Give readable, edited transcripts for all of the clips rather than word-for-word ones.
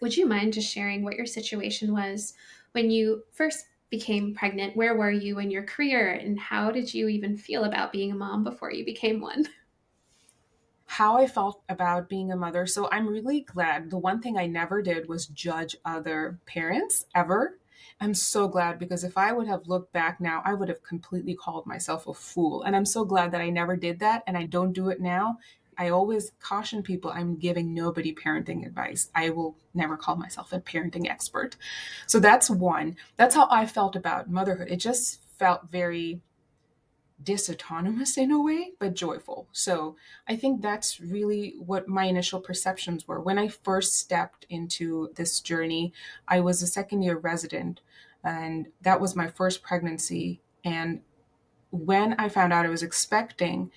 Would you mind just sharing what your situation was when you first became pregnant? Where were you in your career, and how did you even feel about being a mom before you became one? How I felt about being a mother. So I'm really glad. The one thing I never did was judge other parents ever. I'm so glad because if I would have looked back now, I would have completely called myself a fool. And I'm so glad that I never did that and I don't do it now. I always caution people I'm giving nobody parenting advice. I will never call myself a parenting expert. So that's one. That's how I felt about motherhood. It just felt very dysautonomous in a way, but joyful. So I think that's really what my initial perceptions were. When I first stepped into this journey, I was a second year resident, and that was my first pregnancy. And when I found out I was expecting,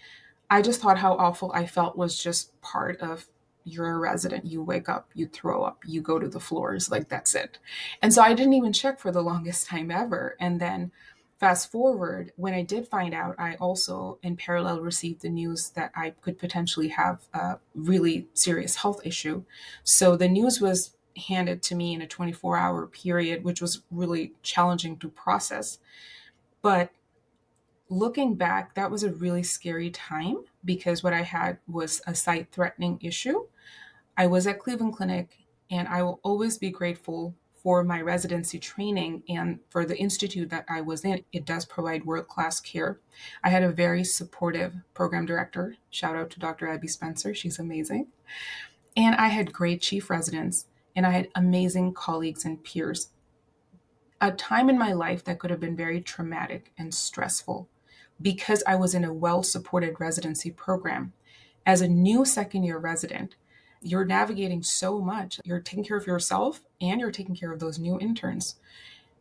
I just thought how awful I felt was just part of you're a resident. You wake up, you throw up, you go to the floors, like that's it. And so I didn't even check for the longest time ever. And then fast forward, when I did find out, I also in parallel received the news that I could potentially have a really serious health issue. So the news was handed to me in a 24-hour period, which was really challenging to process. But looking back, that was a really scary time because what I had was a sight threatening issue. I was at Cleveland Clinic, and I will always be grateful for my residency training and for the institute that I was in. It does provide world class care. I had a very supportive program director. Shout out to Dr. Abby Spencer. She's amazing. And I had great chief residents, and I had amazing colleagues and peers. A time in my life that could have been very traumatic and stressful because I was in a well supported residency program. As a new second year resident, you're navigating so much. You're taking care of yourself and you're taking care of those new interns.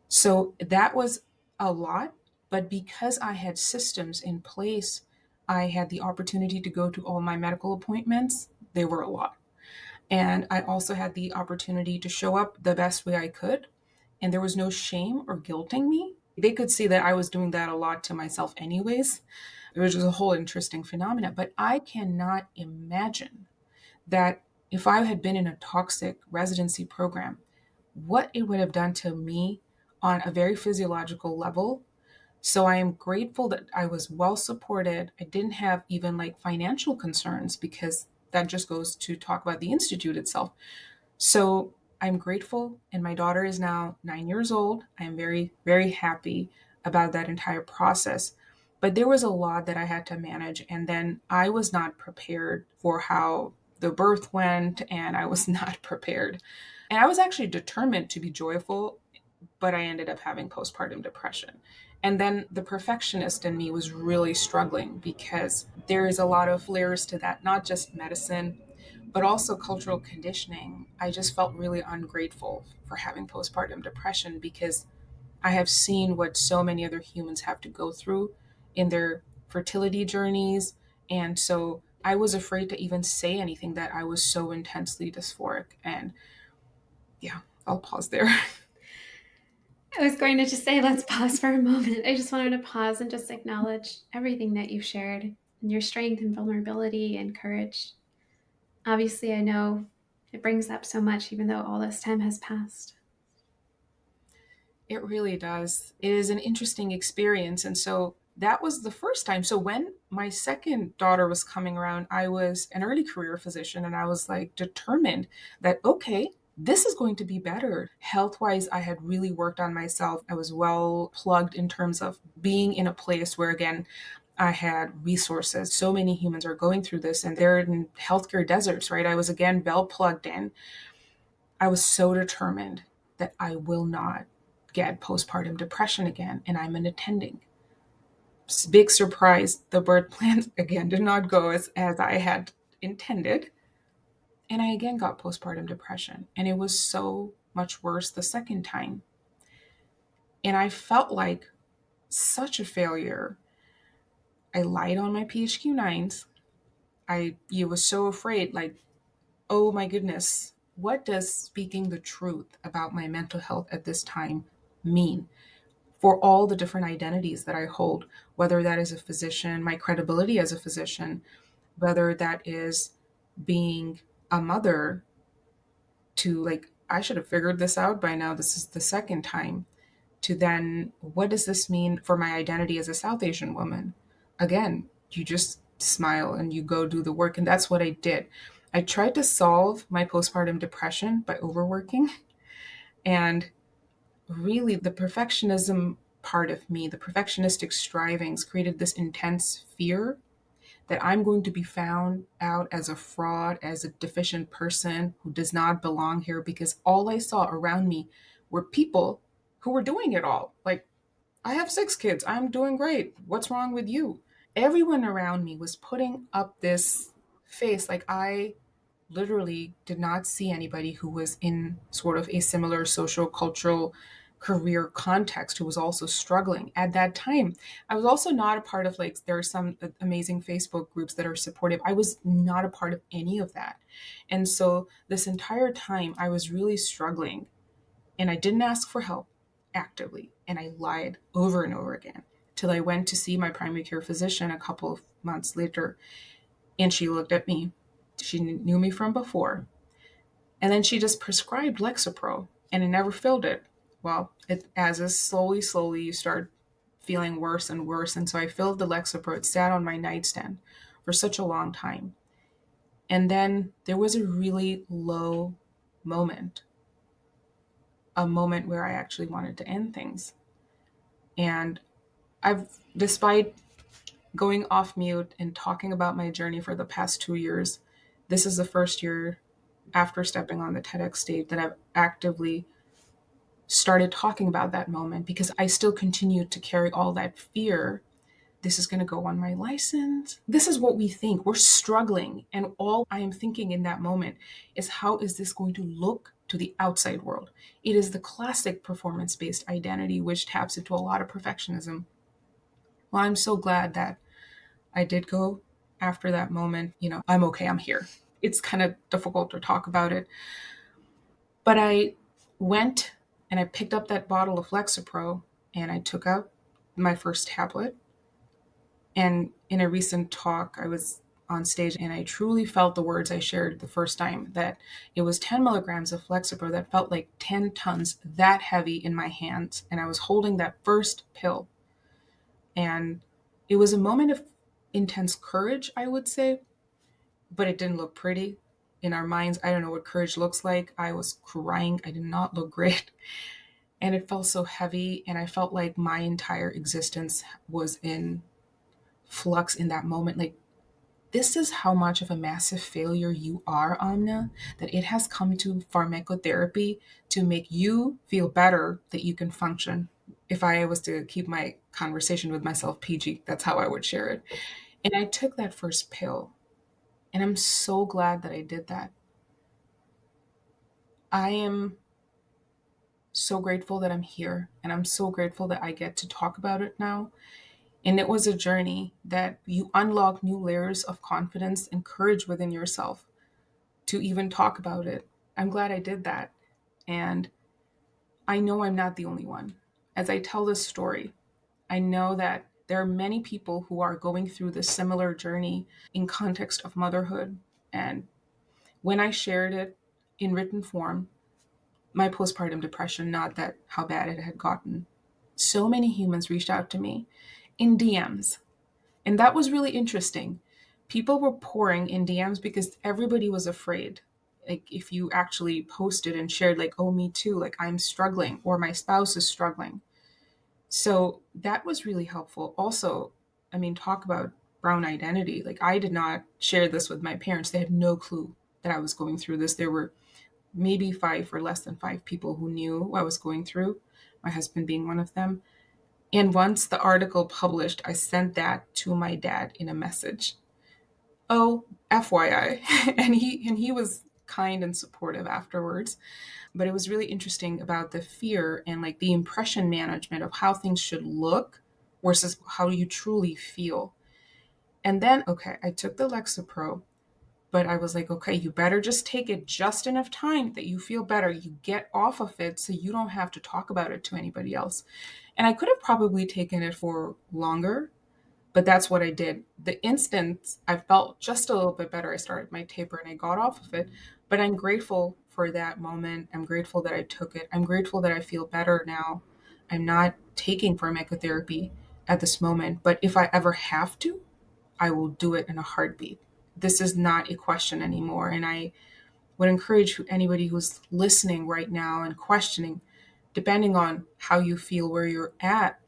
So that was a lot. But because I had systems in place, I had the opportunity to go to all my medical appointments. They were a lot. And I also had the opportunity to show up the best way I could. And there was no shame or guilting me. They could see that I was doing that a lot to myself, anyways. It was just a whole interesting phenomena. But I cannot imagine that if I had been in a toxic residency program, what it would have done to me on a very physiological level. So I am grateful that I was well supported. I didn't have even like financial concerns because that just goes to talk about the institute itself. So I'm grateful, and my daughter is now 9 years old. I'm very, very happy about that entire process. But there was a lot that I had to manage, and then I was not prepared for how the birth went, and I was not prepared. And I was actually determined to be joyful, but I ended up having postpartum depression. And then the perfectionist in me was really struggling because there is a lot of layers to that, not just medicine, but also cultural conditioning. I just felt really ungrateful for having postpartum depression because I have seen what so many other humans have to go through in their fertility journeys. And so I was afraid to even say anything that I was so intensely dysphoric. And yeah, I'll pause there. I was going to just say, let's pause for a moment. I just wanted to pause and just acknowledge everything that you shared and your strength and vulnerability and courage. Obviously, I know it brings up so much, even though all this time has passed. It really does. It is an interesting experience. And so that was the first time. So when my second daughter was coming around, I was an early career physician and I was like determined that, okay, this is going to be better. Health wise, I had really worked on myself. I was well plugged in terms of being in a place where, again, I had resources. So many humans are going through this and they're in healthcare deserts, right? I was again well plugged in. I was so determined that I will not get postpartum depression again, and I'm an attending. Big surprise, the birth plans again did not go as I had intended. And I again got postpartum depression, and it was so much worse the second time. And I felt like such a failure. I lied on my PHQ-9s. I was so afraid, like, oh my goodness, what does speaking the truth about my mental health at this time mean? For all the different identities that I hold, whether that is a physician, my credibility as a physician, whether that is being a mother to like I should have figured this out by now. This is the second time. To then, what does this mean for my identity as a South Asian woman? Again, you just smile and you go do the work. And that's what I did. I tried to solve my postpartum depression by overworking. And really, the perfectionism part of me, the perfectionistic strivings, created this intense fear that I'm going to be found out as a fraud, as a deficient person who does not belong here, because all I saw around me were people who were doing it all. Like, I have 6 kids. I'm doing great. What's wrong with you? Everyone around me was putting up this face like I literally did not see anybody who was in sort of a similar social, cultural, career context who was also struggling at that time. I was also not a part of, like, there are some amazing Facebook groups that are supportive. I was not a part of any of that. And so this entire time I was really struggling, and I didn't ask for help actively. And I lied over and over again till I went to see my primary care physician a couple of months later. And she looked at me. She knew me from before. And then she just prescribed Lexapro, and I never filled it. Well, as is slowly, you start feeling worse and worse. And so I filled the Lexapro. It sat on my nightstand for such a long time. And then there was a really low moment, a moment where I actually wanted to end things. And despite going off mute and talking about my journey for the past 2 years, this is the first year after stepping on the TEDx stage that I've actively started talking about that moment, because I still continue to carry all that fear. This is going to go on my license. This is what we think. We're struggling. And all I am thinking in that moment is, how is this going to look to the outside world? It is the classic performance based identity, which taps into a lot of perfectionism. Well, I'm so glad that I did go after that moment. I'm okay. I'm here. It's kind of difficult to talk about it. But I went and I picked up that bottle of Lexapro and I took out my first tablet. And in a recent talk, I was on stage and I truly felt the words I shared the first time, that it was 10 milligrams of Lexapro that felt like 10 tons, that heavy in my hands. And I was holding that first pill. And it was a moment of intense courage, I would say, but it didn't look pretty. In our minds, I don't know what courage looks like. I was crying. I did not look great. And it felt so heavy. And I felt like my entire existence was in flux in that moment. Like, this is how much of a massive failure you are, Amna, that it has come to pharmacotherapy to make you feel better that you can function. If I was to keep my conversation with myself PG, that's how I would share it. And I took that first pill, and I'm so glad that I did that. I am so grateful that I'm here, and I'm so grateful that I get to talk about it now. And it was a journey that you unlock new layers of confidence and courage within yourself to even talk about it. I'm glad I did that. And I know I'm not the only one. As I tell this story, I know that there are many people who are going through this similar journey in context of motherhood. And when I shared it in written form, my postpartum depression, not that how bad it had gotten, so many humans reached out to me in DMs. And that was really interesting. People were pouring in DMs because everybody was afraid. Like, if you actually posted and shared, like, oh, me too, like, I'm struggling, or my spouse is struggling. So that was really helpful. Also, I mean, talk about brown identity. Like, I did not share this with my parents. They had no clue that I was going through this. There were maybe 5 or less than 5 people who knew what I was going through, my husband being one of them. And once the article published, I sent that to my dad in a message. Oh, FYI. And he was kind and supportive afterwards. But it was really interesting about the fear and, like, the impression management of how things should look versus how you truly feel. And then, okay, I took the Lexapro, but I was like, okay, you better just take it just enough time that you feel better. You get off of it so you don't have to talk about it to anybody else. And I could have probably taken it for longer, but that's what I did. The instant I felt just a little bit better, I started my taper and I got off of it. But I'm grateful for that moment. I'm grateful that I took it. I'm grateful that I feel better now. I'm not taking pharmacotherapy at this moment, but if I ever have to, I will do it in a heartbeat. This is not a question anymore. And I would encourage anybody who's listening right now and questioning, depending on how you feel, where you're at,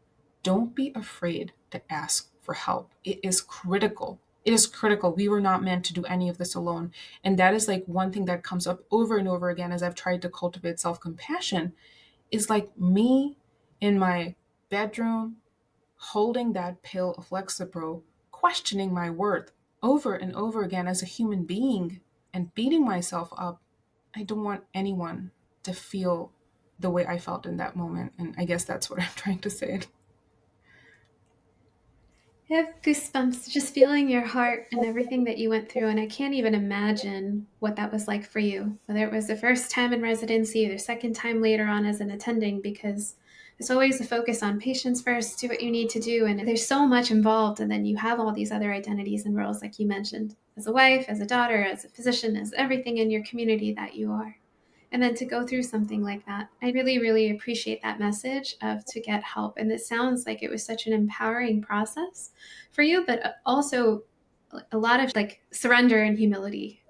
don't be afraid to ask for help. It is critical. It is critical. We were not meant to do any of this alone. And that is like one thing that comes up over and over again as I've tried to cultivate self compassion is like me in my bedroom holding that pill of Lexapro, questioning my worth over and over again as a human being and beating myself up. I don't want anyone to feel the way I felt in that moment. And I guess that's what I'm trying to say. I have goosebumps just feeling your heart and everything that you went through. And I can't even imagine what that was like for you, whether it was the first time in residency or the second time later on as an attending, because there's always a focus on patients first, do what you need to do. And there's so much involved. And then you have all these other identities and roles, like you mentioned, as a wife, as a daughter, as a physician, as everything in your community that you are. And then to go through something like that, I really, really appreciate that message of to get help. And it sounds like it was such an empowering process for you, but also a lot of like surrender and humility